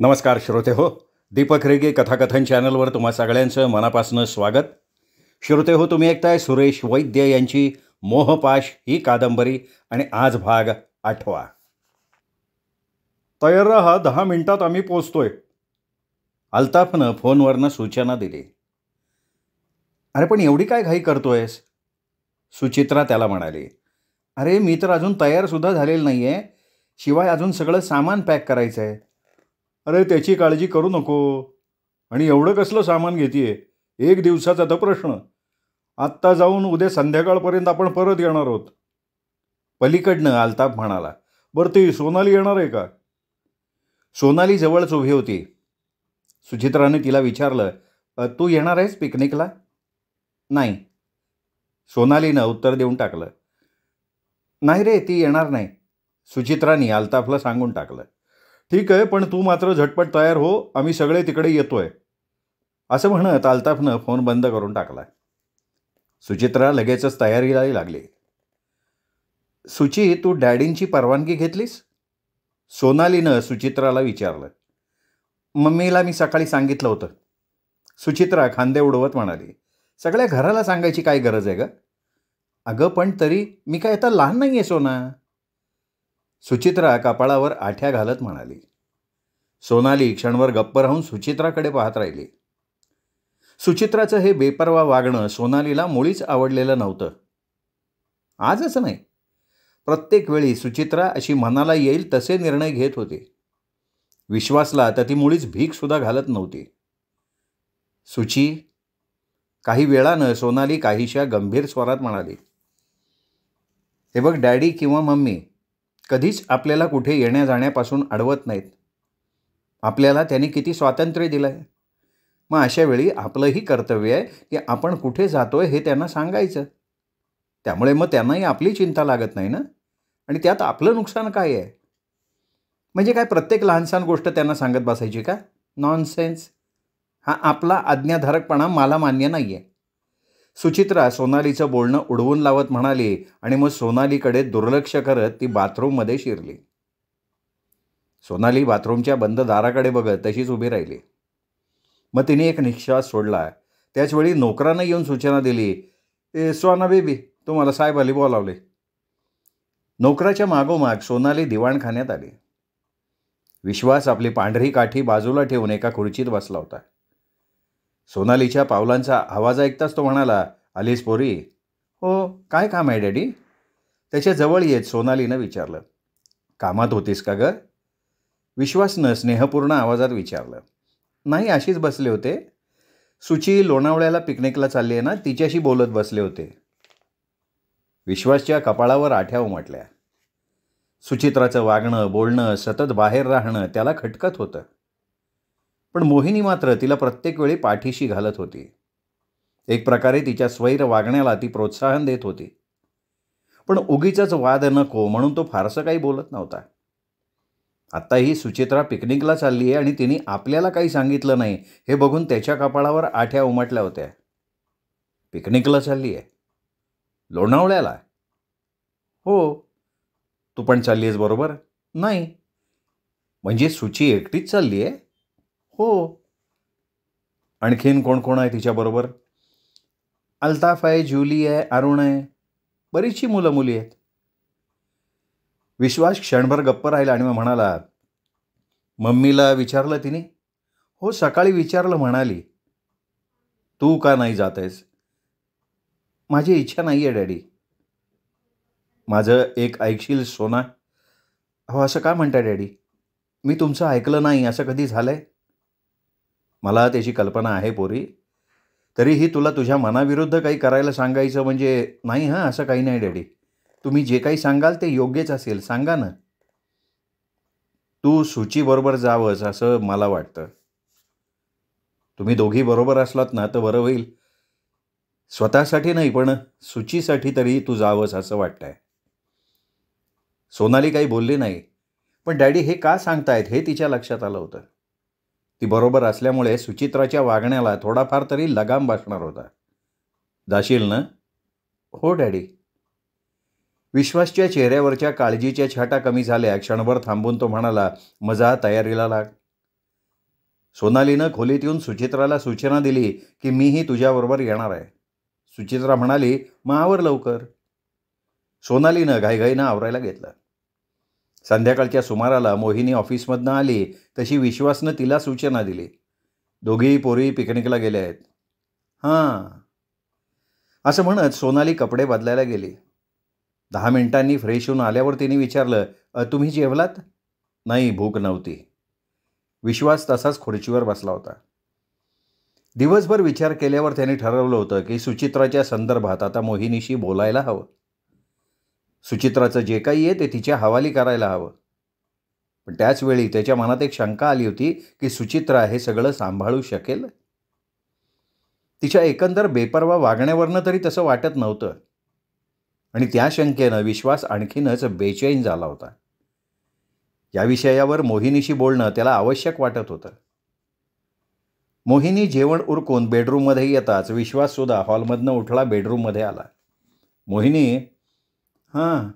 नमस्कार श्रोते हो. दीपक रेगे कथाकथन चॅनलवर तुम्हा सगळ्यांचं मनापासून स्वागत. श्रोते हो, तुम्ही ऐकताय सुरेश वैद्य यांची मोहपाश ही कादंबरी आणि आज भाग 8. तयार राहा, 10 मिनिटात आम्ही पोचतोय. अल्ताफनं फोनवरनं सूचना दिली. अरे पण एवढी काय घाई करतोयस? सुचित्रा त्याला म्हणाली. अरे मी तर अजून तयारसुद्धा झालेलं नाही आहे. शिवाय अजून सगळं सामान पॅक करायचं आहे. अरे त्याची काळजी करू नको. आणि एवढं कसलं सामान घेतीये? 1 दिवसाचा तर प्रश्न. आत्ता जाऊन उद्या संध्याकाळपर्यंत आपण परत येणार आहोत. पलीकडनं अल्ताफ म्हणाला. बरं ती सोनाली येणार आहे का? सोनाली जवळच उभी होती. सुचित्राने तिला विचारलं, तू येणार आहेस पिकनिकला? नाही. सोनालीनं उत्तर देऊन टाकलं. नाही रे, ती येणार नाही. सुचित्राने अल्ताफला सांगून टाकलं. ठीक आहे, पण तू मात्र झटपट तयार हो, आम्ही सगळे तिकडे येतोय. असं म्हणत अल्ताफनं फोन बंद करून टाकला. सुचित्रा लगेचच तयारीला लागली. सुची, तू डॅडींची परवानगी घेतलीस? सोनालीनं सुचित्राला विचारलं. मम्मीला मी सकाळी सांगितलं होतं. सुचित्रा खांदे उडवत म्हणाली. सगळ्या घराला सांगायची काय गरज आहे ग? अगं पण तरी मी काय आता लहान नाही आहे सोना. सुचित्रा कपाळावर आठ्या घालत म्हणाली. सोनाली क्षणभर गप्प राहून सुचित्राकडे पाहत राहिली. सुचित्राचं हे बेपर्वा वागणं सोनालीला मुळीच आवडलेलं नव्हतं. आजच नाही, प्रत्येक वेळी सुचित्रा अशी मनाला येईल तसे निर्णय घेत होती. विश्वासला तर ती मुळीच भीकसुद्धा घालत नव्हती. सुची, काही वेळानं सोनाली काहीशा गंभीर स्वरात म्हणाली. हे बघ, डॅडी किंवा मम्मी कधीच आपल्याला कुठे येण्या जाण्यापासून अडवत नाहीत. आपल्याला त्यांनी किती स्वातंत्र्य दिलं आहे. मग अशा वेळी आपलंही कर्तव्य आहे की आपण कुठे जातोय हे त्यांना सांगायचं. त्यामुळे मग त्यांनाही आपली चिंता लागत नाही ना. आणि त्यात आपलं नुकसान काय आहे? म्हणजे काय प्रत्येक लहानसहान गोष्ट त्यांना सांगत बसायची का? नॉनसेन्स. हा आपला आज्ञाधारकपणा मला मान्य नाही आहे. सुचित्रा सोनालीचं बोलणं उडवून लावत म्हणाली आणि मग सोनालीकडे दुर्लक्ष करत ती बाथरूममध्ये शिरली. सोनाली बाथरूमच्या बंद दाराकडे बघत तशीच उभी राहिली. मग तिने एक निश्वास सोडला. त्याचवेळी नोकरानं येऊन सूचना दिली. सोना बेबी, तुम्हाला साहेबांनी बोलावले. नोकराच्या मागोमाग सोनाली दिवाणखान्यात आली. विश्वास आपली पांढरी काठी बाजूला ठेवून एका खुर्चीत बसला होता. सोनालीच्या पावलांचा आवाज ऐकताच तो म्हणाला, आलीस पोरी? हो, काय काम आहे डॅडी? त्याच्या जवळ येत सोनालीनं विचारलं. कामात होतीस का ग? विश्वासनं स्नेहपूर्ण आवाजात विचारलं. नाही, अशीच बसले होते. सुची लोणावळ्याला पिकनिकला चालली आहे ना, तिच्याशी बोलत बसले होते. विश्वासच्या कपाळावर आठ्या उमटल्या. सुचित्राचं वागणं बोलणं सतत बाहेर राहणं त्याला खटकत होतं. पण मोहिनी मात्र तिला प्रत्येक वेळी पाठीशी घालत होती. एक प्रकारे तिच्या स्वैर वागण्याला ती प्रोत्साहन देत होती. पण उगीचच वाद नको म्हणून तो फारसं काही बोलत नव्हता. आत्ताही सुचित्रा पिकनिकला चालली आहे आणि तिने आपल्याला काही सांगितलं नाही हे बघून त्याच्या कपाळावर आठ्या उमटल्या होत्या. पिकनिकला चालली आहे? लोणावळ्याला? हो. तू पण चालली आहेस बरोबर? नाही. म्हणजे सुची एकटीच चालली आहे? हो. आणखीन कोण कोण आहे तिच्याबरोबर? अल्ताफ आहे, जुली आहे, अरुण आहे, बरीचशी मुलं मुली आहेत. विश्वास क्षणभर गप्प राहिला आणि मग म्हणाला, मम्मीला विचारलं तिने? हो, सकाळी विचारलं, म्हणाली. तू का नाही जात आहेस? माझी इच्छा नाही आहे डॅडी. माझं एक ऐकशील सोना? हो, असं का म्हणता डॅडी? मी तुमचं ऐकलं नाही असं कधी झालं आहे? मला त्याची कल्पना आहे पोरी. तरीही तुला तुझ्या मनाविरुद्ध काही करायला सांगायचं म्हणजे नाही. हां, असं काही नाही डॅडी. तुम्ही जे काही सांगाल ते योग्यच असेल, सांगा ना. तू सुचीबरोबर जावंस असं मला वाटतं. तुम्ही दोघी बरोबर असलात ना तर बरं होईल. स्वतःसाठी नाही पण सुचीसाठी तरी तू जावंस असं वाटतंय. सोनाली काही बोलली नाही. पण डॅडी हे का सांगतायत हे तिच्या लक्षात आलं होतं. ती बरोबर असल्यामुळे सुचित्राच्या वागण्याला थोडाफार तरी लगाम बसणार होता. जाशील ना? हो डॅडी. विश्वासच्या चेहऱ्यावरच्या काळजीच्या छाटा कमी झाल्या. क्षणभर थांबून तो म्हणाला, मग जा, तयारीला लाग. सोनालीनं खोलीत येऊन सुचित्राला सूचना दिली की मीही तुझ्याबरोबर येणार आहे. सुचित्रा म्हणाली, मग आवर लवकर. सोनालीनं घाईघाईनं आवरायला घेतलं. संध्याकाळच्या सुमाराला मोहिनी ऑफिसमधनं आली तशी विश्वासनं तिला सूचना दिली. दोघीही पोरी पिकनिकला गेल्या आहेत. हां, असं म्हणत सोनाली कपडे बदलायला गेली. 10 मिनिटांनी फ्रेश होऊन आल्यावर तिने विचारलं, तुम्ही जेवलात? नाही, भूक नव्हती. विश्वास तसाच खुर्चीवर बसला होता. दिवसभर विचार केल्यावर त्याने ठरवलं होतं की सुचित्राच्या संदर्भात आता मोहिनीशी बोलायला हवं. सुचित्राचं जे काही आहे ते तिच्या हवाली करायला हवं. पण त्याचवेळी त्याच्या मनात एक शंका आली होती की सुचित्रा हे सगळं सांभाळू शकेल. तिच्या एकंदर बेपर्वा वागण्यावरनं तरी तसं वाटत नव्हतं. आणि त्या शंकेनं विश्वास आणखीनच बेचैन झाला होता. या विषयावर मोहिनीशी बोलणं त्याला आवश्यक वाटत होतं. मोहिनी जेवण उरकून बेडरूममध्ये येताच विश्वाससुद्धा हॉलमधनं उठला बेडरूममध्ये आला. मोहिनी. हां.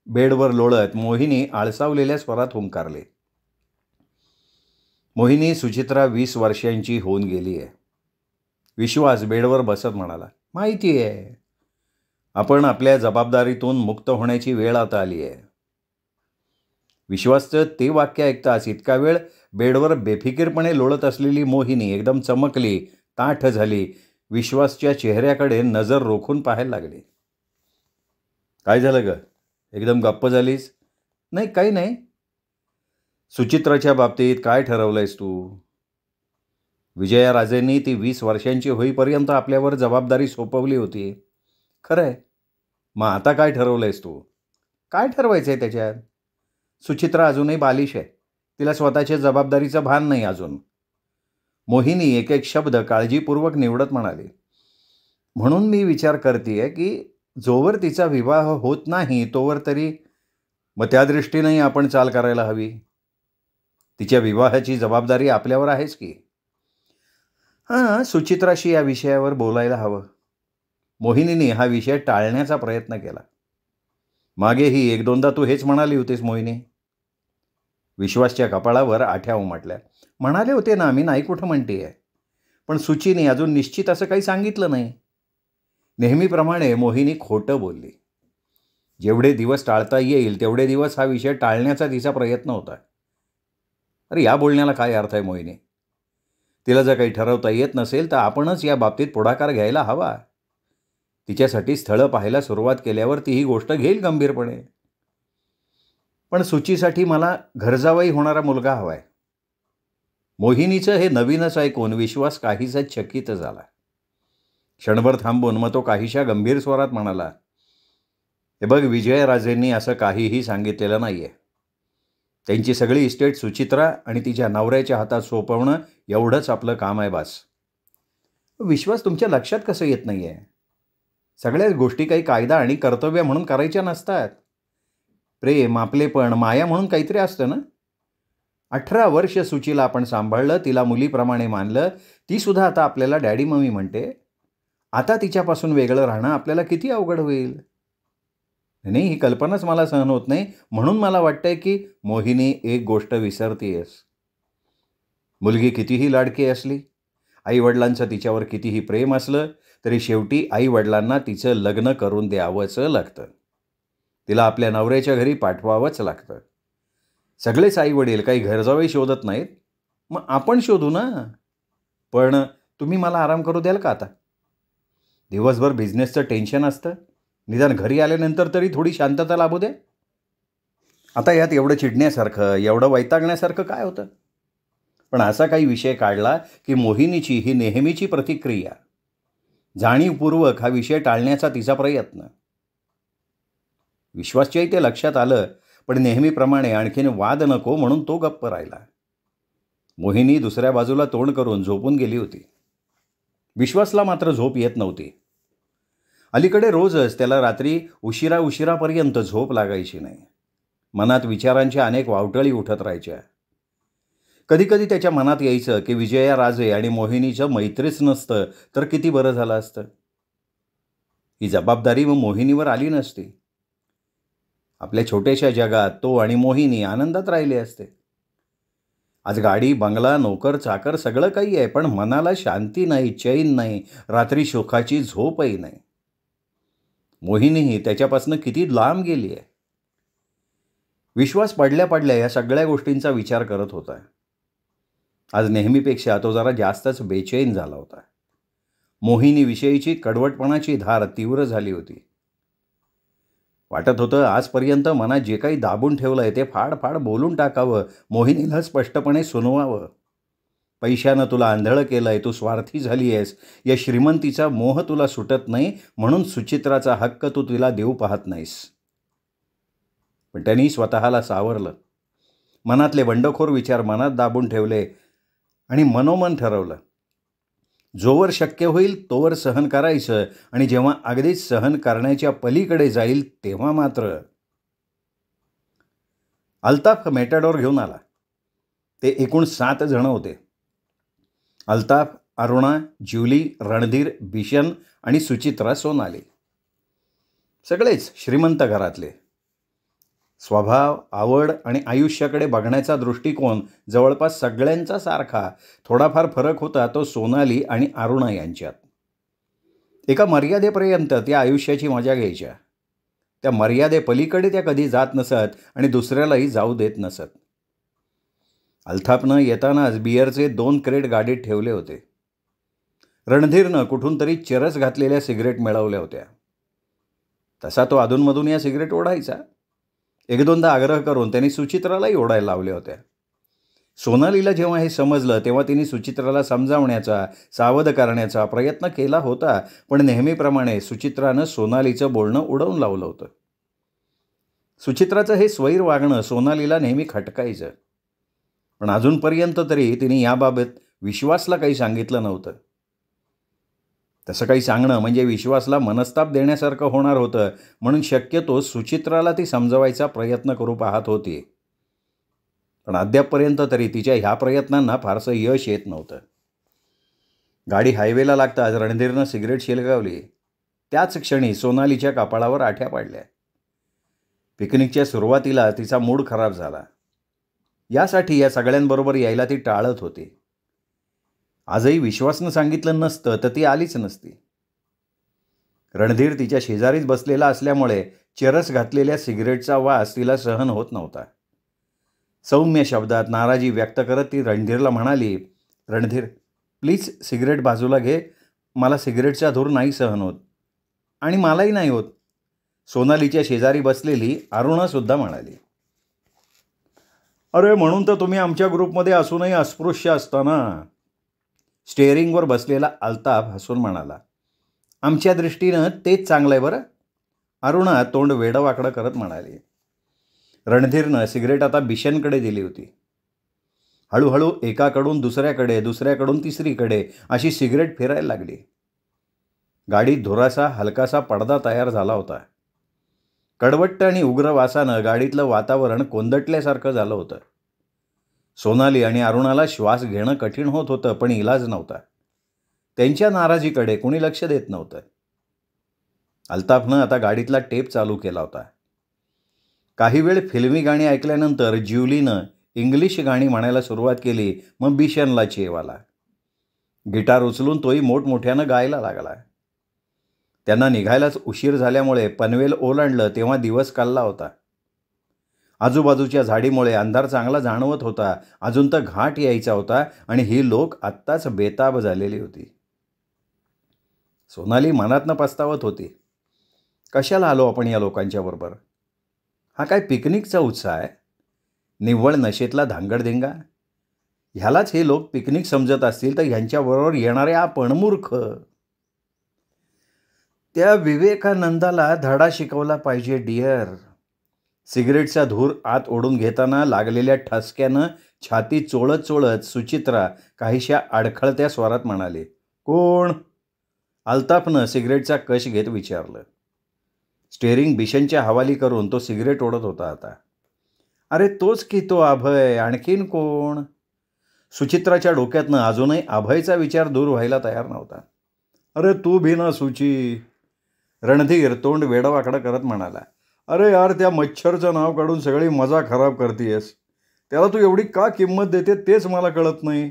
बेडवर लोळत मोहिनी आळसावलेल्या स्वरात हुंकारले. मोहिनी, सुचित्रा 20 वर्षांची होऊन गेली आहे. विश्वास बेडवर बसत म्हणाला, माहिती आहे. आपण आपल्या जबाबदारीतून मुक्त होण्याची वेळ आता आली आहे. विश्वासचं ते वाक्य ऐकताच इतका वेळ बेडवर बेफिकीरपणे लोळत असलेली मोहिनी एकदम चमकली, ताठ झाली. विश्वासच्या चेहऱ्याकडे नजर रोखून पाहायला लागली. काय झालं ग? एकदम गप्प झालीस? नाही, काही नाही. सुचित्राच्या बाबतीत काय ठरवलंयस तू? विजयाराजेंनी ती 20 वर्षांची होईपर्यंत आपल्यावर जबाबदारी सोपवली होती. खरं आहे. मग आता काय ठरवलंयस तू? काय ठरवायचं आहे त्याच्यात? सुचित्रा अजूनही बालिश आहे. तिला स्वतःच्या जबाबदारीचं भान नाही अजून. मोहिनी एक एक शब्द काळजीपूर्वक निवडत म्हणाली. म्हणून मी विचार करतेय की जोवर तिचा विवाह होत नाही तोवर तरी मग त्या दृष्टीनेही आपण चाल करायला हवी. तिच्या विवाहाची जबाबदारी आपल्यावर आहेच की. हां, सुचित्राशी या विषयावर बोलायला हवं. मोहिनीने हा विषय टाळण्याचा प्रयत्न केला. मागेही 1-2दा तू हेच म्हणाली होतीस मोहिनी. विश्वासच्या कपाळावर आठ्या उमटल्या. म्हणाले होते ना, मी नाही कुठं म्हणतेय. पण सुचीने अजून निश्चित असं काही सांगितलं नाही. नेहमीप्रमाणे मोहिनी खोटं बोलली. जेवढे दिवस टाळता येईल तेवढे दिवस हा विषय टाळण्याचा तिचा प्रयत्न होता. अरे या बोलण्याला काय अर्थ आहे मोहिनी? तिला जर काही ठरवता येत नसेल तर आपणच या बाबतीत पुढाकार घ्यायला हवा. तिच्यासाठी स्थळं पाहायला सुरुवात केल्यावर ती ही गोष्ट घेईल गंभीरपणे. पण सुचीसाठी मला घरजावाई होणारा मुलगा हवाय. मोहिनीचं हे नवीनच ऐकून विश्वास काहीसा चकित झाला. क्षणभर थांबून मग तो काहीशा गंभीर स्वरात म्हणाला, हे बघ, विजयराजेंनी असं काहीही सांगितलेलं नाही आहे. त्यांची सगळी इस्टेट सुचित्रा आणि तिच्या नवऱ्याच्या हातात सोपवणं एवढंच आपलं काम आहे बास. विश्वास तुमच्या लक्षात कसं येत नाही आहे? सगळ्याच गोष्टी काही कायदा आणि कर्तव्य म्हणून करायच्या नसतात. प्रेम, आपलेपण, माया म्हणून काहीतरी असतं ना. 18 वर्ष सुचीला आपण सांभाळलं, तिला मुलीप्रमाणे मानलं. ती सुद्धा आता आपल्याला डॅडी मम्मी म्हणते. आता तिच्यापासून वेगळं राहणं आपल्याला किती अवघड होईल. नाही, ही कल्पनाच मला सहन होत नाही. म्हणून मला वाटतंय की मोहिनी एक गोष्ट विसरतीयस. मुलगी कितीही लाडकी असली, आईवडिलांचं तिच्यावर कितीही प्रेम असलं तरी शेवटी आईवडिलांना तिचं लग्न करून द्यावंच लागतं. तिला आपल्या नवऱ्याच्या घरी पाठवावंच लागतं. सगळेच आईवडील काही घरजावई शोधत नाहीत. मग आपण शोधू ना. पण तुम्ही मला आराम करू द्याल का आता? दिवसभर बिझनेसचं टेन्शन असतं. निदान घरी आल्यानंतर तरी थोडी शांतता लाभू द्या. आता यात एवढं चिडण्यासारखं, एवढं वैतागण्यासारखं काय होतं? पण असा काही विषय काढला की मोहिनीची ही नेहमीची प्रतिक्रिया. जाणीवपूर्वक हा विषय टाळण्याचा तिचा प्रयत्न. विश्वासच्याही ते लक्षात आलं, पण नेहमीप्रमाणे आणखीन वाद नको म्हणून तो गप्प राहिला. मोहिनी दुसऱ्या बाजूला तोंड करून झोपून गेली होती. विश्वासला मात्र झोप येत नव्हती. अलीकडे रोजच त्याला रात्री उशिरापर्यंत झोप लागायची नाही. मनात विचारांच्या अनेक वावटळी उठत राहायच्या. कधीकधी त्याच्या मनात यायचं की विजयाराजे आणि मोहिनीचं मैत्रीच नसतं तर किती बरं झालं असतं. ही जबाबदारी मग मोहिनीवर आली नसती. आपल्या छोट्याशा जगात तो आणि मोहिनी आनंदात राहिले असते. आज गाडी, बंगला, नोकर, चाकर सगळं काही आहे, पण मनाला शांती नाही, चैन नाही, रात्री सुखाची झोपही नाही. मोहिनीही त्याच्यापासून किती लांब गेली आहे. विश्वास पडल्या पडल्या या सगळ्या गोष्टींचा विचार करत होता. आज नेहमीपेक्षा तो जरा जास्तच बेचैन झाला होता. मोहिनीविषयीची कडवटपणाची धार तीव्र झाली होती. वाटत होतं आजपर्यंत मनात जे काही दाबून ठेवलंय ते फाड फाड बोलून टाकावं, मोहिनीला स्पष्टपणे सुनवावं. पैशानं तुला आंधळं केलंय, तू स्वार्थी झाली आहेस, या श्रीमंतीचा मोह तुला सुटत नाही, म्हणून सुचित्राचा हक्क तू तिला देऊ पाहत नाहीस. पण त्यांनी स्वतःला सावरलं. मनातले बंडखोर विचार मनात दाबून ठेवले आणि मनोमन ठरवलं, जोवर शक्य होईल तोवर सहन करायचं, आणि जेव्हा अगदीच सहन करण्याच्या पलीकडे जाईल तेव्हा मात्र. अल्ताफ मेटाडोर घेऊन आला. ते एकूण 7 जण होते. अल्ताफ, अरुणा, ज्युली, रणधीर, बिशन आणि सुचित्रा सोनाली. सगळेच श्रीमंत घरातले. स्वभाव, आवड आणि आयुष्याकडे बघण्याचा दृष्टिकोन जवळपास सगळ्यांचा सारखा. थोडाफार फरक होता तो सोनाली आणि अरुणा यांच्यात. एका मर्यादेपर्यंत त्या आयुष्याची मजा घ्यायच्या. त्या मर्यादेपलीकडे त्या कधी जात नसत आणि दुसऱ्यालाही जाऊ देत नसत. अल्ताफनं येतानाच बिअरचे 2 क्रेट गाडीत ठेवले होते. रणधीरनं कुठून तरी चरस घातलेल्या सिगरेट मिळवल्या होत्या. तसा तो अधूनमधून या सिगरेट ओढायचा. 1-2दा आग्रह करून त्यांनी सुचित्रालाही ओढायला लावल्या होत्या. सोनालीला जेव्हा हे समजलं तेव्हा तिने सुचित्राला समजावण्याचा, सावध करण्याचा प्रयत्न केला होता, पण नेहमीप्रमाणे सुचित्रानं सोनालीचं बोलणं उडवून लावलं होतं. सुचित्राचं हे स्वैर वागणं सोनालीला नेहमी खटकायचं, पण अजूनपर्यंत तरी तिने याबाबत विश्वासला काही सांगितलं नव्हतं. तसं काही सांगणं म्हणजे विश्वासला मनस्ताप देण्यासारखं होणार होतं, म्हणून शक्यतो सुचित्राला ती समजवायचा प्रयत्न करू पाहत होती. पण अद्यापपर्यंत तरी तिच्या ह्या प्रयत्नांना फारसं यश येत नव्हतं. गाडी हायवेला लागताच रणधीरनं सिगरेट शिलगावली. त्याच क्षणी सोनालीच्या कपाळावर आठ्या पाडल्या. पिकनिकच्या सुरुवातीला तिचा मूड खराब झाला. यासाठी या सगळ्यांबरोबर यायला ती टाळत होती. आजही विश्वासनं सांगितलं नसतं तर ती आलीच नसती. रणधीर तिच्या शेजारीच बसलेला असल्यामुळे चरस घातलेल्या सिगरेटचा वास तिला सहन होत नव्हता. सौम्य शब्दात नाराजी व्यक्त करत ती रणधीरला म्हणाली, रणधीर, प्लीज सिगरेट बाजूला घे, मला सिगरेटचा धूर नाही सहन होत. आणि मलाही नाही होत. सोनालीच्या शेजारी बसलेली अरुणासुद्धा म्हणाली. अरे म्हणून तर तुम्ही आमच्या ग्रुपमध्ये असूनही अस्पृश्य असताना. स्टेअरिंगवर बसलेला अल्ताफ हसून म्हणाला, आमच्या दृष्टीनं तेच चांगलं आहे बरं. अरुणा तोंड वेडवाकडं करत म्हणाली. रणधीरनं सिगरेट आता बिशनकडे दिली होती. हळूहळू एकाकडून दुसऱ्याकडे, दुसऱ्याकडून तिसरीकडे अशी सिगरेट फिरायला लागली. गाडीत धुराचा हलकासा पडदा तयार झाला होता. कडवट्ट आणि उग्र वासानं गाडीतलं वातावरण कोंदटल्यासारखं झालं होतं. सोनाली आणि अरुणाला श्वास घेणं कठीण होत होतं, पण इलाज नव्हता. त्यांच्या नाराजीकडे कुणी लक्ष देत नव्हतं. अल्ताफनं आता गाडीतला टेप चालू केला होता. काही वेळ फिल्मी गाणी ऐकल्यानंतर ज्युलीनं इंग्लिश गाणी म्हणायला सुरुवात केली. मग बिशनला चेव आला. गिटार उचलून तोही मोठमोठ्यानं गायला लागला. त्यांना निघायलाच उशीर झाल्यामुळे पनवेल ओलांडलं तेव्हा दिवस कल्ला होता. आजूबाजूच्या झाडीमुळे अंधार चांगला जाणवत होता. अजून तर घाट यायचा होता आणि ही लोक आत्ताच बेताब झालेली होती. सोनाली मनातनं पस्तावत होती. कशाला आलो आपण या लोकांच्या बरोबर? हा काय पिकनिकचा उत्साह आहे? निव्वळ नशेतला धांगडधिंगा. ह्यालाच हे लोक पिकनिक समजत असतील तर ह्यांच्याबरोबर येणारे आपण मूर्ख. त्या विवेकानंदाला धडा शिकवला पाहिजे डिअर. सिगरेटचा धूर आत ओढून घेताना लागलेल्या ठसक्यानं छाती चोळत चोळत सुचित्रा काहीशा अडखळत्या स्वरात म्हणाली, कोण? अल्ताफनं सिगरेटचा कश घेत विचारलं. स्टेअरिंग बिशनच्या हवाली करून तो सिगरेट ओढत होता आता. अरे तोच की तो अभय, आणखीन कोण? सुचित्राच्या डोक्यातनं अजूनही अभयचा विचार दूर व्हायला तयार नव्हता. अरे तू भी ना सुची. रणधीर तोंड वेडवाकडं करत म्हणाला, अरे यार, त्या मच्छरचं नाव काढून सगळी मजा खराब करतीयस. त्याला तू एवढी का किंमत देते तेच मला कळत नाही.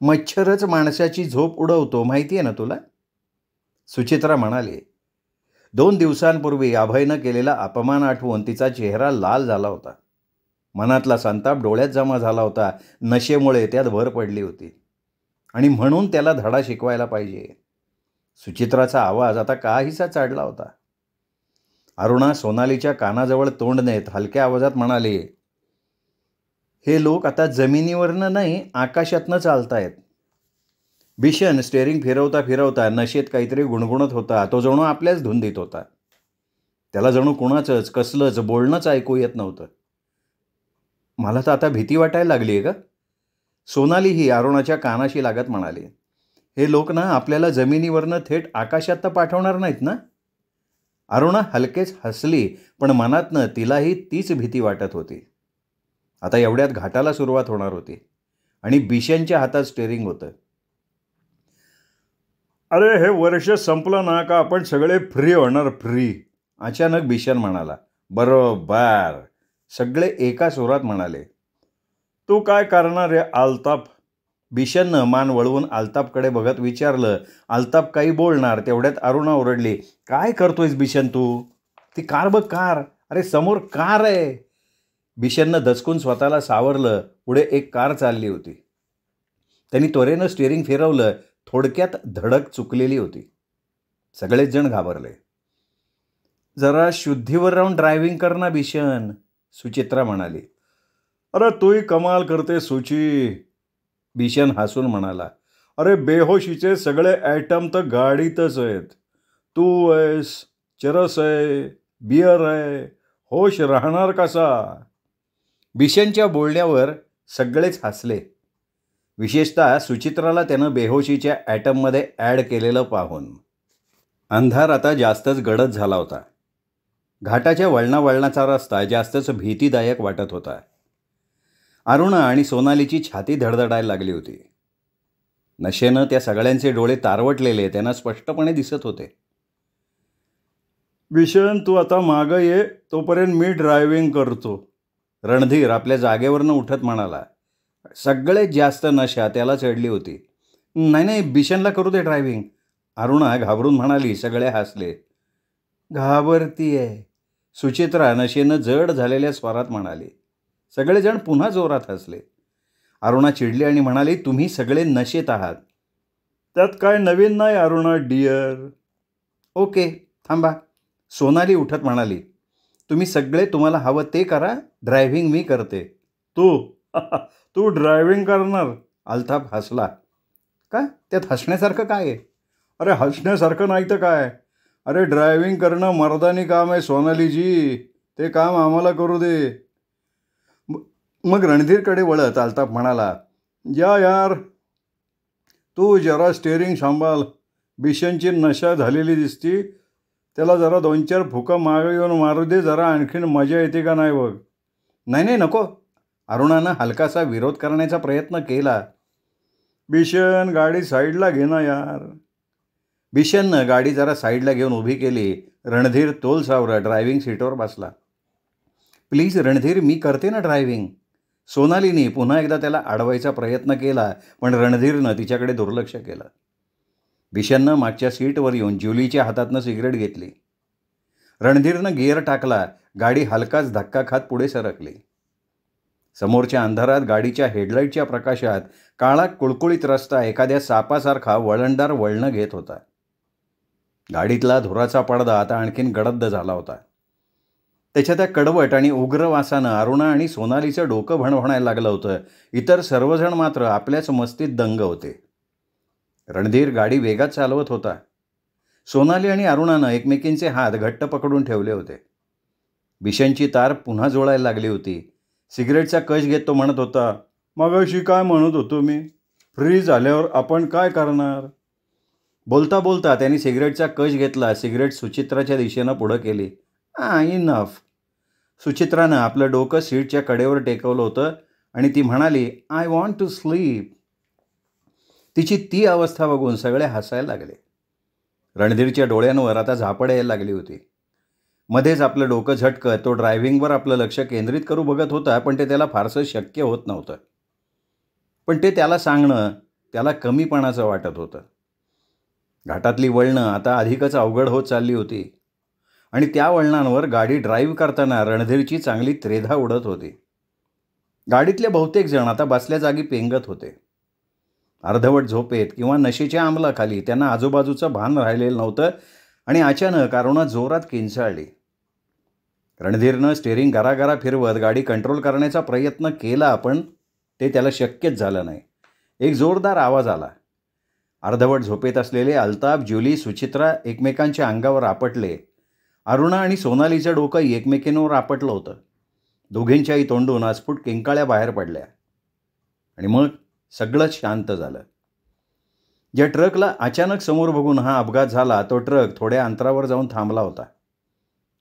मच्छरच माणसाची झोप उडवतो, माहिती आहे ना तुला? सुचित्रा म्हणाली. 2 दिवसांपूर्वी अभयनं केलेला अपमान आठवून तिचा चेहरा लाल झाला होता. मनातला संताप डोळ्यात जमा झाला होता. नशेमुळे त्यात भर पडली होती आणि म्हणून त्याला धडा शिकवायला पाहिजे. सुचित्राचा आवाज आता काहीसा चढला होता. अरुणा सोनालीच्या कानाजवळ तोंड नेत हलक्या आवाजात म्हणाली, हे लोक आता जमिनीवरनं नाही आकाशातनं चालतायत. बिशन स्टेअरिंग फिरवता फिरवता नशेत काहीतरी गुणगुणत होता. तो जणू आपल्याच धुंदीत होता. त्याला जणू कुणाचंच कसलंच बोलणंच ऐकू येत नव्हतं. मला तर आता भीती वाटायला लागली आहे का? सोनाली ही अरुणाच्या कानाशी लागत म्हणाली. हे लोक ना आपल्याला जमिनीवरनं थेट आकाशात तर पाठवणार नाहीत ना? अरुणा हलकेच हसली, पण मनातनं तिलाही तीच भीती वाटत होती. आता एवढ्यात घाटाला सुरुवात होणार होती आणि बिशनच्या हातात स्टेअरिंग होतं. अरे हे वर्ष संपलं ना का आपण सगळे फ्री होणार, फ्री. अचानक बिशन म्हणाला. बरोबर, सगळे एका सुरात म्हणाले. तू काय करणार रे आलताप? बिशननं मान वळवून आलतापकडे बघत विचारलं. आलताप काही बोलणार तेवढ्यात अरुणा ओरडली. काय करतोयस बिशन तू? ती कार बघ, कार. अरे समोर कार आहे. बिशननं दचकून स्वतःला सावरलं. पुढे एक कार चालली होती. त्यांनी त्वरेनं स्टिअरिंग फिरवलं. थोडक्यात धडक चुकलेली होती. सगळेच जण घाबरले. जरा शुद्धीवर राहून ड्रायव्हिंग कर ना बिशन, सुचित्रा म्हणाली. अरे तूही कमाल करते सुची, बिशन हसून म्हणाला. अरे बेहोशीचे सगळे ॲटम तर गाडीतच आहेत. तू आहेस, चरस आहे, बियर आहे, होश राहणार कसा? बिशनच्या बोलण्यावर सगळेच हसले. विशेषतः सुचित्राला त्यानं बेहोशीच्या ॲटममध्ये ॲड केलेलं पाहून. अंधार आता जास्तच गडद झाला होता. घाटाच्या वळणावळणाचा रस्ता जास्तच भीतीदायक वाटत होता. अरुणा आणि सोनालीची छाती धडधडायला लागली होती. नशेनं त्या सगळ्यांचे डोळे तारवटलेले त्यांना स्पष्टपणे दिसत होते. बिशन तू आता मागं ये, तोपर्यंत मी ड्रायव्हिंग करतो, रणधीर आपल्या जागेवरनं उठत म्हणाला. सगळ्यात जास्त नशा त्याला चढली होती. नाही नाही, बिशनला करू दे ड्रायव्हिंग, अरुणा घाबरून म्हणाली. सगळे हसले. घाबरतीये, सुचित्रा नशेनं जड झालेल्या स्वरात म्हणाली. सगळेजण पुन्हा जोरात हसले. अरुणा चिडली आणि म्हणाली, तुम्ही सगळे नशेत आहात. त्यात काय नवीन नाही अरुणा डिअर. ओके थांबा, सोनाली उठत म्हणाली. तुम्ही सगळे तुम्हाला हवं ते करा, ड्रायव्हिंग मी करते. तू ड्रायव्हिंग करणार? अल्ताफ हसला. का, त्यात हसण्यासारखं काय आहे? अरे हसण्यासारखं नाही तर काय. अरे ड्रायव्हिंग करणं मर्दानी काम आहे सोनालीजी, ते काम आम्हाला करू दे. मग रणधीरकडे वळत अल्ताफ म्हणाला. या यार, तू जरा स्टेअरिंग सांभाळ. बिशनची नशा झालेली दिसती, त्याला जरा 2-4 फुकं मागे येऊन मारू दे, जरा आणखीन मजा येते का नाही बघ. नाही नाही नको, अरुणानं हलकासा विरोध करण्याचा प्रयत्न केला. बिशन गाडी साईडला घे ना यार. बिशननं गाडी जरा साईडला घेऊन उभी केली. रणधीर तोल सावरत ड्रायव्हिंग सीटवर बसला. प्लीज रणधीर, मी करते ना ड्रायव्हिंग. सोनालीने पुन्हा एकदा त्याला अडवायचा प्रयत्न केला, पण रणधीरनं तिच्याकडे दुर्लक्ष केलं. बिशननं मागच्या सीटवर येऊन ज्युलीच्या हातातनं सिगरेट घेतली. रणधीरनं गिअर टाकला. गाडी हलकाच धक्का खात पुढे सरकली. समोरच्या अंधारात गाडीच्या हेडलाईटच्या प्रकाशात काळा कुळकुळीत रस्ता एखाद्या सापासारखा वळणदार वळणं घेत होता. गाडीतला धुराचा पडदा आता आणखीन गडद झाला होता. त्याच्या त्या कडवट आणि उग्र वासानं अरुणा आणि सोनालीचं डोकं भणभणायला लागलं होतं. इतर सर्वजण मात्र आपल्याच मस्तीत दंग होते. रणधीर गाडी वेगात चालवत होता. सोनाली आणि अरुणानं एकमेकींचे हात घट्ट पकडून ठेवले होते. बिशनची तार पुन्हा जोडायला लागली होती. सिगरेटचा कश घेत तो म्हणत होता. मगाशी काय म्हणत होतो मी? फ्री झाल्यावर आपण काय करणार? बोलता बोलता त्यांनी सिगरेटचा कश घेतला. सिगरेट सुचित्राच्या दिशेनं पुढं केली. इनफ. सुचित्रानं आपलं डोकं सीटच्या कडेवर टेकवलं होतं आणि ती म्हणाली, आय वॉन्ट टू स्लीप. तिची ती अवस्था बघून सगळे हसायला लागले. रणधीरच्या डोळ्यांवर आता झापड यायला लागली होती. मध्येच आपलं डोकं झटकत तो ड्रायव्हिंगवर आपलं लक्ष केंद्रित करू बघत होता, पण ते त्याला फारसं शक्य होत नव्हतं. पण ते त्याला सांगणं त्याला कमीपणाचं वाटत होतं. घाटातली वळणं आता अधिकच अवघड होत चालली होती आणि त्या वळणांवर गाडी ड्राईव्ह करताना रणधीरची चांगली त्रेधा उडत होती. गाडीतले बहुतेक जण आता बसल्या जागी पेंगत होते. अर्धवट झोपेत किंवा नशेच्या अंमलाखाली त्यांना आजूबाजूचं भान राहिलेलं नव्हतं आणि अचानक अरुणा जोरात किंचाळली. रणधीरनं स्टेअरिंग गरागरा फिरवत गाडी कंट्रोल करण्याचा प्रयत्न केला, पण ते त्याला शक्यच झालं नाही. एक जोरदार आवाज आला. अर्धवट झोपेत असलेले अल्ताफ, जुली, सुचित्रा एकमेकांच्या अंगावर आपटले. अरुणा आणि सोनालीचं डोकं एकमेकींवर आपटलं होतं. दोघींच्याही तोंडून अस्फुट किंकाळ्या बाहेर पडल्या आणि मग सगळंच शांत झालं. ज्या ट्रकला अचानक समोर बघून हा अपघात झाला, तो ट्रक थोड्या अंतरावर जाऊन थांबला होता.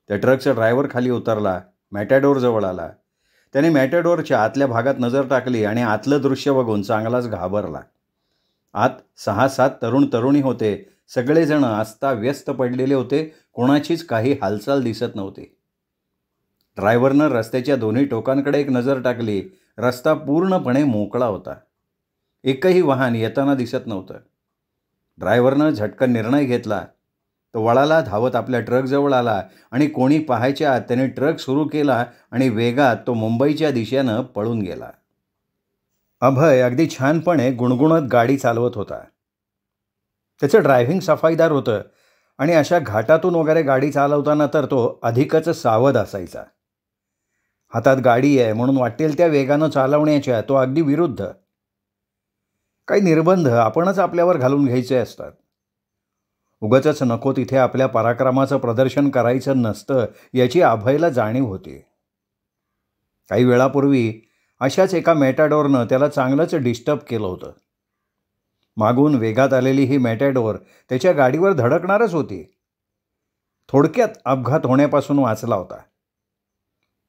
त्या ट्रकचा ड्रायव्हर खाली उतरला, मॅटॅडोरजवळ आला. त्याने मॅटॅडोरच्या आतल्या भागात नजर टाकली आणि आतलं दृश्य बघून चांगलाच घाबरला. आत 6-7 तरुण तरुणी होते. सगळेजण अस्ताव्यस्त पडलेले होते. कोणाचीच काही हालचाल दिसत नव्हती. ड्रायव्हरनं रस्त्याच्या दोन्ही टोकांकडे एक नजर टाकली. रस्ता पूर्णपणे मोकळा होता. एकही वाहन येताना दिसत नव्हतं. ड्रायव्हरनं झटकन निर्णय घेतला. तो वळाला, धावत आपल्या ट्रकजवळ आला आणि कोणी पाहायच्या आत त्याने ट्रक सुरू केला आणि वेगात तो मुंबईच्या दिशेनं पळून गेला. अभय अगदी छानपणे गुणगुणत गाडी चालवत होता. त्याचं ड्रायव्हिंग सफाईदार होतं आणि अशा घाटातून वगैरे गाडी चालवताना तर तो अधिकच सावध असायचा. हातात गाडी आहे म्हणून वाटेल त्या वेगानं चालवण्याच्या तो अगदी विरुद्ध. काही निर्बंध आपणच आपल्यावर घालून घ्यायचे असतात. उगाचच नको तिथे आपल्या पराक्रमाचं प्रदर्शन करायचं नसतं याची अभयला जाणीव होती. काही वेळापूर्वी अशाच एका मॅटॅडोरनं त्याला चांगलंच डिस्टर्ब केलं होतं. मागून वेगात आलेली ही मॅटॅडोर त्याच्या गाडीवर धडकणारच होती. थोडक्यात अपघात होण्यापासून वाचला होता.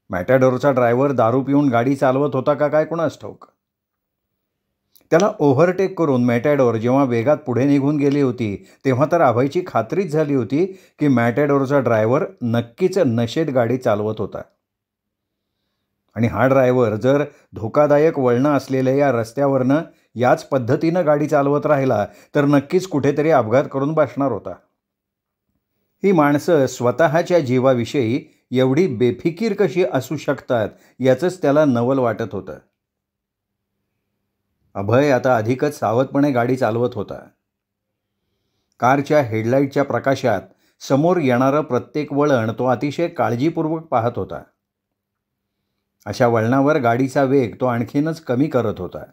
मॅटॅडोरचा ड्रायव्हर दारू पिऊन गाडी चालवत होता का काय कोणास ठाऊक. त्याला ओव्हरटेक करून मॅटॅडोर जेव्हा वेगात पुढे निघून गेली होती, तेव्हा तर अभयची खात्रीच झाली होती की मॅटॅडोरचा ड्रायव्हर नक्कीच नशेत गाडी चालवत होता. आणि हा ड्रायव्हर जर धोकादायक वळणं असलेल्या या रस्त्यावरनं याच पद्धतीनं गाडी चालवत राहिला तर नक्कीच कुठेतरी अपघात करून बसणार होता. ही माणसं स्वतःच्या जीवाविषयी एवढी बेफिकीर कशी असू शकतात याचंच त्याला नवल वाटत होतं. अभय आता अधिकच सावधपणे गाडी चालवत होता. कारच्या हेडलाईटच्या प्रकाशात समोर येणारं प्रत्येक वळण तो अतिशय काळजीपूर्वक पाहत होता. अशा वळणावर गाडीचा वेग तो आणखीनच कमी करत होता.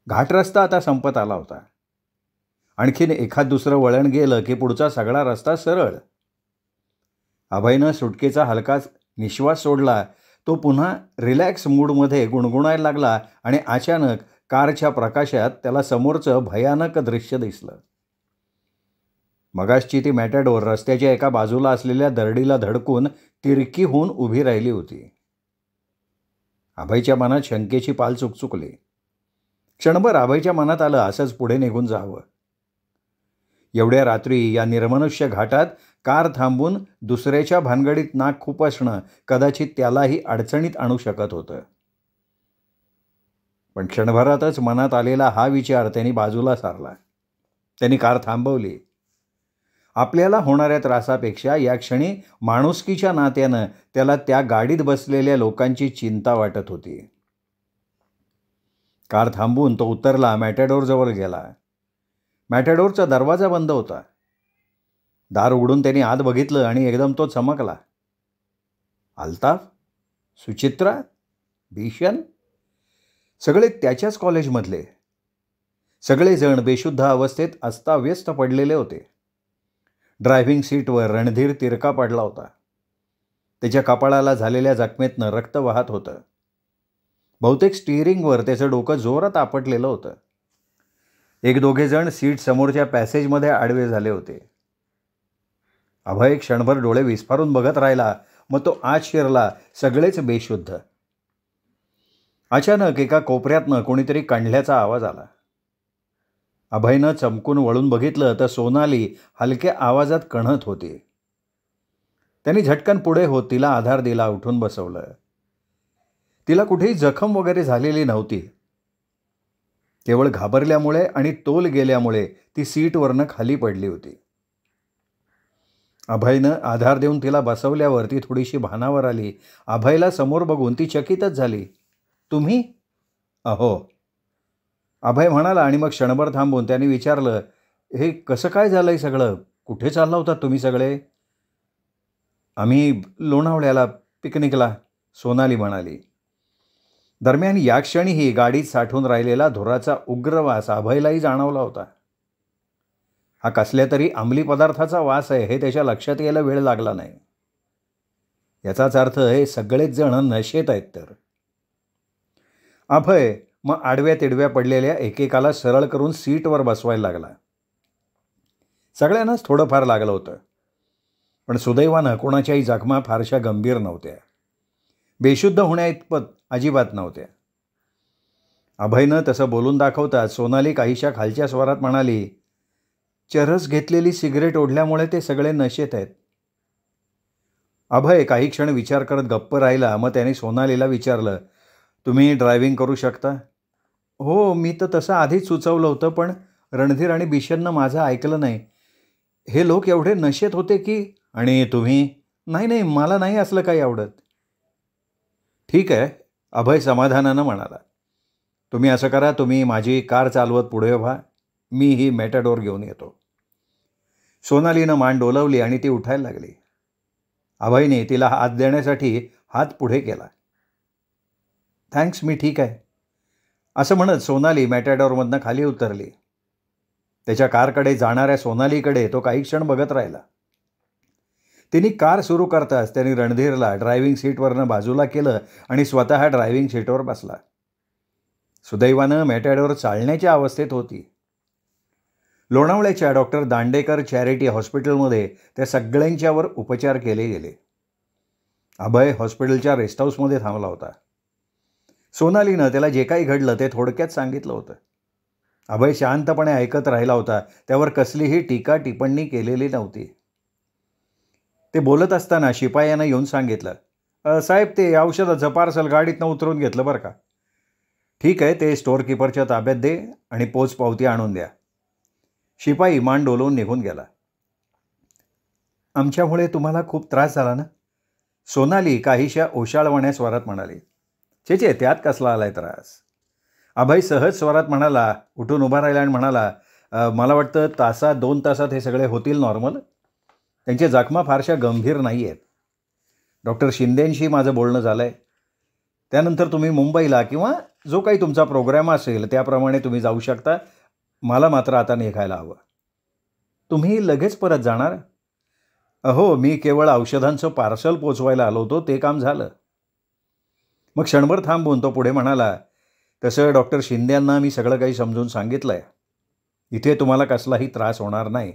घाट रस्ता आता संपत आला होता. आणखीन एखाद दुसरं वळण गेलं की पुढचा सगळा रस्ता सरळ. अभयनं सुटकेचा हलकाच निश्वास सोडला. तो पुन्हा रिलॅक्स मूडमध्ये गुणगुणायला लागला आणि अचानक कारच्या प्रकाशात त्याला समोरचं भयानक दृश्य दिसलं. मगाशची ती मॅटॅडोर रस्त्याच्या एका बाजूला असलेल्या दरडीला धडकून तिरकी होऊन उभी राहिली होती. अभयच्या मनात शंकेची पाल चुकचुकली. क्षणभर अभयच्या मनात आलं असंच पुढे निघून जावं. एवढ्या रात्री या निर्मनुष्य घाटात कार थांबून दुसऱ्याच्या भानगडीत नाक खुपसणं कदाचित त्यालाही अडचणीत आणू शकत होतं. पण क्षणभरातच मनात आलेला हा विचार त्यांनी बाजूला सारला. त्यांनी कार थांबवली. आपल्याला होणाऱ्या त्रासापेक्षा या क्षणी माणुसकीच्या नात्यानं त्याला त्या गाडीत बसलेल्या लोकांची चिंता वाटत होती. कार थांबून तो उतरला, मॅटॅडोरजवळ गेला. मॅटॅडोरचा दरवाजा बंद होता. दार उघडून त्यांनी आत बघितलं आणि एकदम तो चमकला. अल्ताफ, सुचित्रा, भीषण सगळे त्याच्याच कॉलेजमधले. सगळेजण बेशुद्ध अवस्थेत अस्ताव्यस्त पडलेले होते. ड्रायव्हिंग सीटवर रणधीर तिरका पडला होता. त्याच्या कपाळाला झालेल्या जखमेतनं रक्त वाहत होतं. बहुतेक स्टिअरिंगवर त्याचं डोकं जोरात आपटलेलं होतं. एक दोघे जण सीट समोरच्या पॅसेजमध्ये आडवे झाले होते. अभय क्षणभर डोळे विस्फारून बघत राहिला. मग तो आत शिरला. सगळेच बेशुद्ध. अचानक एका कोपऱ्यातनं कोणीतरी कणल्याचा आवाज आला. अभयनं चमकून वळून बघितलं तर सोनाली हलक्या आवाजात कणत होती. त्यांनी झटकन पुढे होत तिला आधार दिला, उठून बसवलं. तिला कुठेही जखम वगैरे झालेली नव्हती. केवळ घाबरल्यामुळे आणि तोल गेल्यामुळे ती सीटवरनं खाली पडली होती. अभयनं आधार देऊन तिला बसवल्यावर ती थोडीशी भानावर आली. अभयला समोर बघून ती चकितच झाली. तुम्ही? अहो, अभय म्हणाला आणि मग क्षणभर थांबून त्याने विचारलं, हे कसं काय झालंय सगळं? कुठे चालला होता तुम्ही सगळे? आम्ही लोणावळ्याला पिकनिकला, सोनाली म्हणाली. दरम्यान या क्षणीही गाडीत साठून राहिलेला धुराचा उग्र वास अभयलाही जाणवला होता. हा कसल्या तरी अंमली पदार्थाचा वास आहे हे त्याच्या लक्षात यायला वेळ लागला नाही. याचाच अर्थ हे सगळेच जण नशेत आहेत तर. अभय मग आडव्या तिडव्या पडलेल्या एकेकाला सरळ करून सीटवर बसवायला लागला. सगळ्यांनाच थोडंफार लागलं होतं, पण सुदैवानं कोणाच्याही जखमा फारशा गंभीर नव्हत्या. बेशुद्ध होण्याइतपत अजिबात नव्हत्या. अभयनं तसं बोलून दाखवताच सोनाली काहीशा खालच्या स्वरात म्हणाली, चरस घेतलेली सिगरेट ओढल्यामुळे ते सगळे नशेत आहेत. अभय काही क्षण विचार करत गप्प राहिला. मग त्याने सोनालीला विचारलं, तुम्ही ड्रायव्हिंग करू शकता? हो, मी तर तसं आधीच सुचवलं होतं, पण रणधीर आणि बिशननं माझं ऐकलं नाही. हे लोक एवढे नशेत होते की. आणि तुम्ही? नाही, मला नाही असलं काही आवडत. ठीक आहे, अभय समाधानानं म्हणाला. तुम्ही असं करा, तुम्ही माझी कार चालवत पुढे व्हा, मी ही मेटाडोर घेऊन येतो. सोनालीनं मान डोलवली आणि ती उठायला लागली. अभयने तिला हात देण्यासाठी हात पुढे केला. थँक्स, मी ठीक आहे, असं म्हणत सोनाली मेटाडोरमधनं खाली उतरली. त्याच्या कारकडे जाणाऱ्या सोनालीकडे तो काही क्षण बघत राहिला. तिने कार सुरू करताच त्यांनी रणधीरला ड्रायव्हिंग सीटवरनं बाजूला केलं आणि स्वतः ड्रायव्हिंग सीटवर बसला. सुदैवानं मेटाडोर चालण्याच्या अवस्थेत होती. लोणावळ्याच्या डॉक्टर दांडेकर चॅरिटी हॉस्पिटलमध्ये त्या सगळ्यांच्यावर उपचार केले गेले. अभय हॉस्पिटलच्या रेस्ट हाऊसमध्ये थांबला होता. सोनालीनं त्याला जे काही घडलं ते थोडक्यात सांगितलं होतं. अभय शांतपणे ऐकत राहिला होता. त्यावर कसलीही टीका टिप्पणी केलेली नव्हती. ते बोलत असताना शिपायानं येऊन सांगितलं, साहेब, ते औषधाचं पार्सल गाडीतनं उतरून घेतलं बरं का. ठीक आहे, ते स्टोअर कीपरच्या ताब्यात दे आणि पोच पावती आणून द्या. शिपाई मान डोलवून निघून गेला. आमच्यामुळे तुम्हाला खूप त्रास झाला ना? सोनाली काहीशा ओशाळवाण्या स्वरात म्हणाली. छे, त्यात कसला आलाय त्रास? अभय सहज स्वरात म्हणाला, उठून उभा राहिला आणि म्हणाला, मला वाटतं 2 तासात हे सगळे होतील नॉर्मल. त्यांच्या जखमा फारशा गंभीर नाही आहेत. डॉक्टर शिंदेंशी माझं बोलणं झालं आहे. त्यानंतर तुम्ही मुंबईला किंवा जो काही तुमचा प्रोग्राम असेल त्याप्रमाणे तुम्ही जाऊ शकता. मला मात्र आता निघायला हवं. तुम्ही लगेच परत जाणार? अहो, मी केवळ औषधांचं पार्सल पोचवायला आलो होतो, ते काम झालं. मग क्षणभर थांबून तो पुढे म्हणाला, तसं डॉक्टर शिंदेंना मी सगळं काही समजून सांगितलं आहे. इथे तुम्हाला कसलाही त्रास होणार नाही.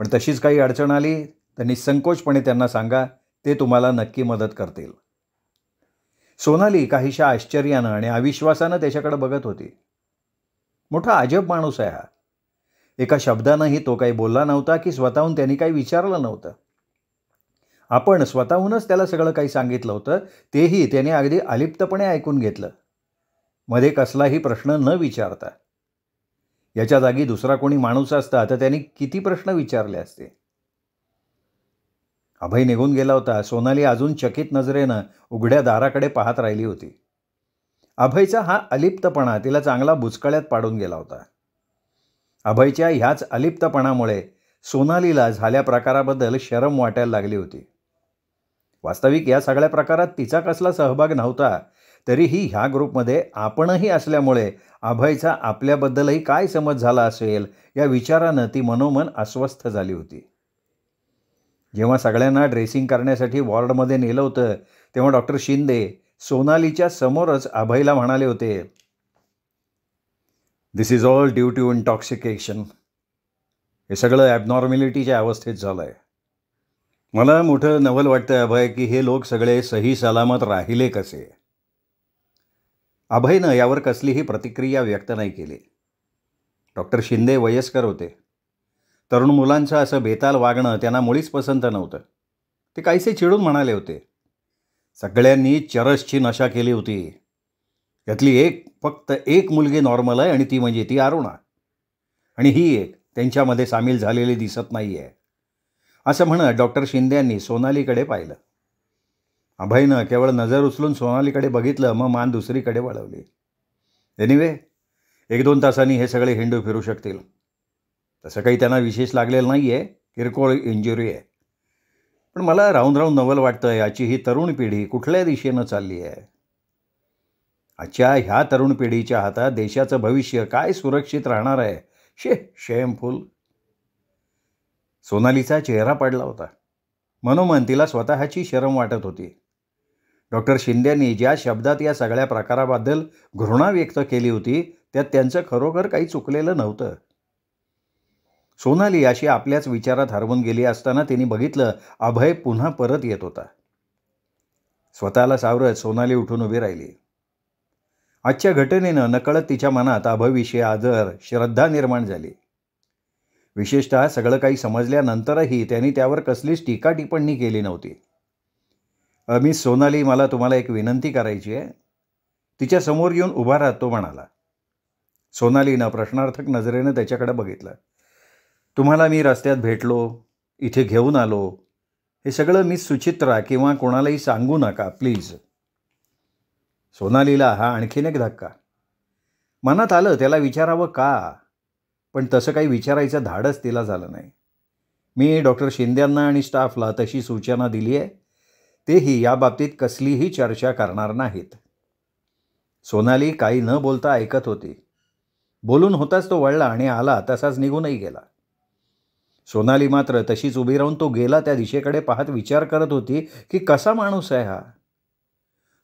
पण तशीच काही अडचण आली तर निसंकोचपणे त्यांना सांगा, ते तुम्हाला नक्की मदत करतील. सोनाली काहीशा आश्चर्यानं आणि अविश्वासानं त्याच्याकडे बघत होती. मोठा अजब माणूस आहे हा. एका शब्दानंही तो काही बोलला नव्हता की स्वतःहून त्यांनी काही विचारलं नव्हतं. आपण स्वतःहूनच त्याला सगळं काही सांगितलं होतं, तेही त्याने अगदी अलिप्तपणे ऐकून घेतलं, मध्ये कसलाही प्रश्न न विचारता. याच्या जागी दुसरा कोणी माणूस असता तर त्यांनी किती प्रश्न विचारले असते. अभय निघून गेला होता. सोनाली अजून चकित नजरेनं उघड्या दाराकडे पाहत राहिली होती. अभयचा हा अलिप्तपणा तिला चांगला बुचकळ्यात पाडून गेला होता. अभयच्या ह्याच अलिप्तपणामुळे सोनालीला झाल्या प्रकाराबद्दल शरम वाटायला लागली होती. वास्तविक या सगळ्या प्रकारात तिचा कसला सहभाग नव्हता, तरीही ह्या ग्रुपमध्ये आपणही असल्यामुळे अभयचा आपल्याबद्दलही काय समज झाला असेल या विचारानं ती मनोमन अस्वस्थ झाली होती. जेव्हा सगळ्यांना ड्रेसिंग करण्यासाठी वॉर्डमध्ये नेलं होतं तेव्हा डॉक्टर शिंदे सोनालीच्या समोरच अभयला म्हणाले होते, this is all due to intoxication. हे सगळं ॲबनॉर्मॅलिटीच्या अवस्थेत झालं आहे. मला मोठं नवल वाटतं अभय की हे लोक सगळे सही सलामत राहिले कसे. अभयनं यावर कसलीही प्रतिक्रिया व्यक्त नाही केली. डॉक्टर शिंदे वयस्कर होते. तरुण मुलांचं असं बेताल वागणं त्यांना मुळीच पसंत नव्हतं. ते काहीसे चिडून म्हणाले होते, सगळ्यांनी चरसची नशा केली होती. यातली फक्त एक मुलगी नॉर्मल आहे आणि ती म्हणजे ती अरुणा. आणि ही एक त्यांच्यामध्ये सामील झालेली दिसत नाही आहे. असं म्हणत डॉक्टर शिंदे यांनी सोनालीकडे पाहिलं. अभयनं केवळ नजर उचलून सोनालीकडे बघितलं, मग मान दुसरीकडे वळवली. एनिवे 1-2 तासांनी हे सगळे हिंडू फिरू शकतील. तसं काही त्यांना विशेष लागलेलं नाही आहे, किरकोळ इंजुरी आहे. पण मला राहून राहून नवल वाटतं याची ही तरुण पिढी कुठल्या दिशेनं चालली आहे. आजच्या ह्या तरुण पिढीच्या हातात देशाचं भविष्य काय सुरक्षित राहणार आहे. शेमफुल. सोनालीचा चेहरा पडला होता. मनोमन तिला स्वतःची शरम वाटत होती. डॉक्टर शिंदेंनी ज्या शब्दात या सगळ्या प्रकाराबद्दल घृणा व्यक्त केली होती त्यात त्यांचं खरोखर काही चुकलेलं नव्हतं. सोनाली अशी आपल्याच विचारात हरवून गेली असताना तिने बघितलं अभय पुन्हा परत येत होता. स्वतःला सावरत सोनाली उठून उभी राहिली. आजच्या घटनेनं नकळत तिच्या मनात अभयविषयी आदर, श्रद्धा निर्माण झाली. विशेषतः सगळं काही समजल्यानंतरही त्यांनी त्यावर कसलीच टीका टिप्पणी केली नव्हती. मिस सोनाली, मला तुम्हाला एक विनंती करायची आहे. तिच्या समोर येऊन उभा राहत तो म्हणाला. सोनालीनं प्रश्नार्थक नजरेनं त्याच्याकडे बघितलं. तुम्हाला मी रस्त्यात भेटलो, इथे घेऊन आलो, हे सगळं मिस सुचित्रा किंवा कोणालाही सांगू नका प्लीज. सोनालीला हा आणखीन एक धक्का. मनात आलं त्याला विचारावं का, पण तसं काही विचारायचं धाडच तिला झालं नाही. मी डॉक्टर शिंदेंना आणि स्टाफला तशी सूचना दिली आहे, तेही याबाबतीत कसलीही चर्चा करणार नाहीत. सोनाली काही न बोलता ऐकत होती. बोलून होताच तो वळला आणि आला तसाच निघूनही गेला. सोनाली मात्र तशीच उभी राहून तो गेला त्या दिशेकडे पाहत विचार करत होती की कसा माणूस आहे हा.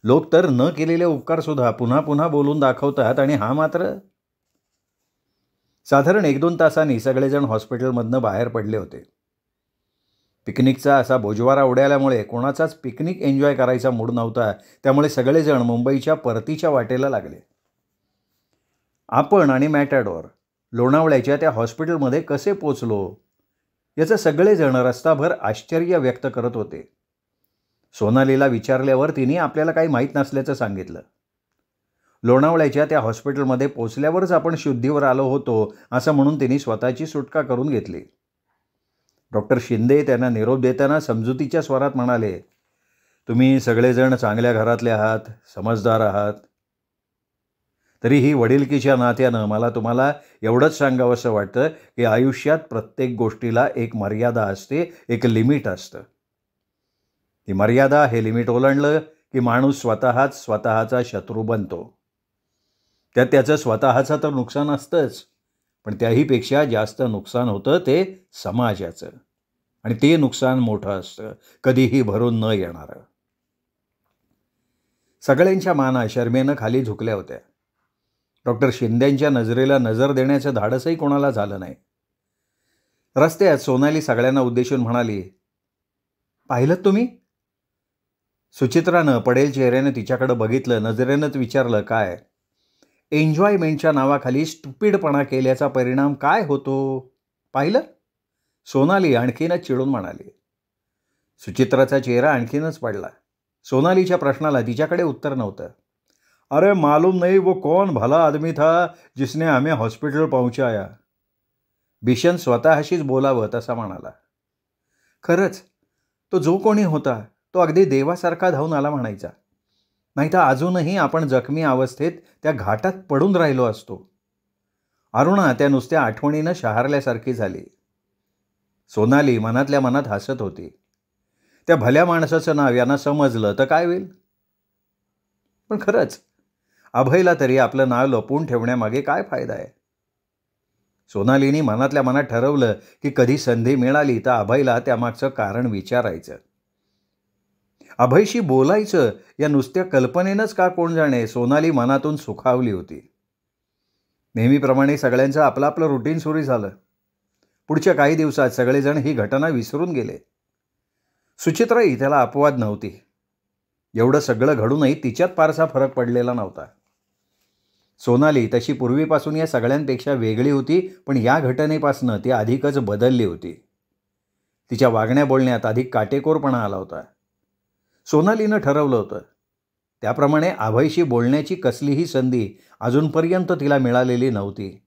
लोक तर न केलेले उपकारसुद्धा पुन्हा पुन्हा बोलून दाखवतात आणि हा मात्र. साधारण 1-2 तासांनी सगळेजण हॉस्पिटलमधनं बाहेर पडले होते. पिकनिकचा असा बोजवारा उडाल्यामुळे कोणाचाच पिकनिक एन्जॉय करायचा मूड नव्हता. त्यामुळे सगळेजण मुंबईच्या परतीच्या वाटेला लागले. आपण आणि मॅटॅडोर लोणावळ्याच्या त्या हॉस्पिटलमध्ये कसे पोचलो याचं सगळेजण रस्ताभर आश्चर्य व्यक्त करत होते. सोनालीला विचारल्यावर तिने आपल्याला काही माहीत नसल्याचं सांगितलं. लोणावळ्याच्या त्या हॉस्पिटलमध्ये पोचल्यावरच आपण शुद्धीवर आलो होतो असं म्हणून तिने स्वतःची सुटका करून घेतली. डॉक्टर शिंदे त्यांना निरोप देताना समजुतीच्या स्वरात म्हणाले, तुम्ही सगळेजण चांगल्या घरातले आहात, समजदार आहात. तरीही वडिलकीच्या नात्यानं मला तुम्हाला एवढंच सांगावंसं वाटतं की आयुष्यात प्रत्येक गोष्टीला एक मर्यादा असते, एक लिमिट असतं. ती मर्यादा, हे लिमिट ओलांडलं की माणूस स्वतःचा शत्रू बनतो. त्यात त्याचं स्वतःचं तर नुकसान असतंच, पण त्याहीपेक्षा जास्त नुकसान होतं ते समाजाचं. आणि ते नुकसान मोठं असतं, कधीही भरून न येणारं. सगळ्यांच्या माना शर्मेनं खाली झुकल्या होत्या. डॉक्टर शिंदेंच्या नजरेला नजर देण्याचं धाडसही कोणाला झालं नाही. रस्त्यात सोनाली सगळ्यांना उद्देशून म्हणाली, पाहिलं तुम्ही? सुचित्रानं पडेल चेहऱ्याने तिच्याकडे बघितलं. नजरेनंच विचारलं, काय? एन्जॉयमेंटच्या नावाखाली स्टुपिडपणा केल्याचा परिणाम काय होतो पाहिलं? सोनाली आणखीनच चिडून म्हणाली. सुचित्राचा चेहरा आणखीनच पडला. सोनालीच्या प्रश्नाला तिच्याकडे उत्तर नव्हतं. अरे मालूम नहीं वो कौन भला आदमी था जिसने हमें हॉस्पिटल पहुंचाया. बिशन स्वतःशीच बोलावं तसा म्हणाला. खरंच तो जो कोणी होता तो अगदी देवासारखा धावून आला म्हणायचा. नाहीतर अजूनही आपण जखमी अवस्थेत त्या घाटात पडून राहिलो असतो. अरुणा त्या नुसत्या आठवणीनं शहारल्यासारखी झाली. सोनाली मनातल्या मनात हसत होती. त्या भल्या माणसाचं नाव यांना समजलं तर काय होईल? पण खरंच अभयला तरी आपलं नाव लपवून ठेवण्यामागे काय फायदा आहे? सोनालीने मनातल्या मनात ठरवलं की कधी संधी मिळाली तर अभयला त्यामागचं कारण विचारायचं. अभयशी बोलायचं या नुसत्या कल्पनेनंच का कोण जाणे सोनाली मनातून सुखावली होती. नेहमीप्रमाणे सगळ्यांचं आपलं आपलं रुटीन सुरू झालं. पुढच्या काही दिवसात सगळेजण ही घटना विसरून गेले. सुचित्राही त्याला अपवाद नव्हती. एवढं सगळं घडूनही तिच्यात फारसा फरक पडलेला नव्हता. सोनाली तशी पूर्वीपासून या सगळ्यांपेक्षा वेगळी होती, पण या घटनेपासून ती अधिकच बदलली होती. तिच्या वागण्या बोलण्यात अधिक काटेकोरपणा आला होता. सोनालीनं ठरवलं होतं त्याप्रमाणे अभयशी बोलण्याची कसलीही संधी अजूनपर्यंत तिला मिळालेली नव्हती.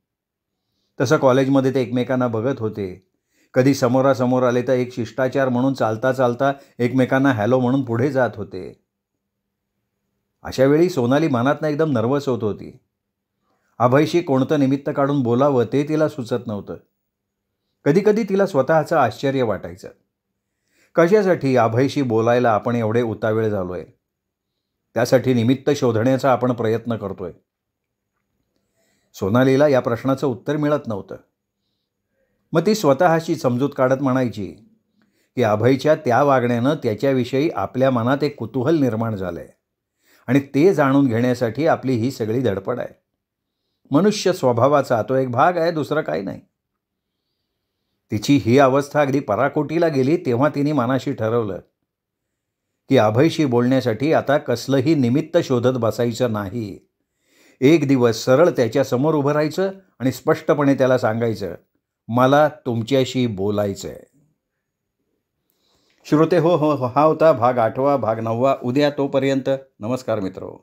तसं कॉलेजमध्ये ते एकमेकांना बघत होते. कधी समोरासमोर आले तर एक शिष्टाचार म्हणून चालता चालता एकमेकांना हॅलो म्हणून पुढे जात होते. अशावेळी सोनाली मनातनं एकदम नर्वस होत होती. अभयशी कोणतं निमित्त काढून बोलावं ते तिला सुचत नव्हतं. कधीकधी तिला स्वतःचं आश्चर्य वाटायचं. कशासाठी अभयशी बोलायला आपण एवढे उतावीळ झालोय? त्यासाठी निमित्त शोधण्याचा आपण प्रयत्न करतोय. सोनालीला या प्रश्नाचं उत्तर मिळत नव्हतं. मग ती स्वतःशी समजूत काढत म्हणायची की अभयच्या त्या वागण्यानं त्याच्याविषयी आपल्या मनात एक कुतूहल निर्माण झालंय आणि ते जाणून घेण्यासाठी आपली ही सगळी धडपड आहे. मनुष्य स्वभावाचा तो एक भाग आहे, दुसरं काही नाही. तिची ही अवस्था अगदी पराकोटीला गेली तेव्हा तिने मनाशी ठरवलं की अभयशी बोलण्यासाठी आता कसलंही निमित्त शोधत बसायचं नाही. एक दिवस सरळ त्याच्यासमोर उभं राहायचं आणि स्पष्टपणे त्याला सांगायचं, मला तुमच्याशी बोलायचं आहे. श्रोते हो, हा होता भाग 8. भाग 9. उद्या. तोपर्यंत नमस्कार मित्र.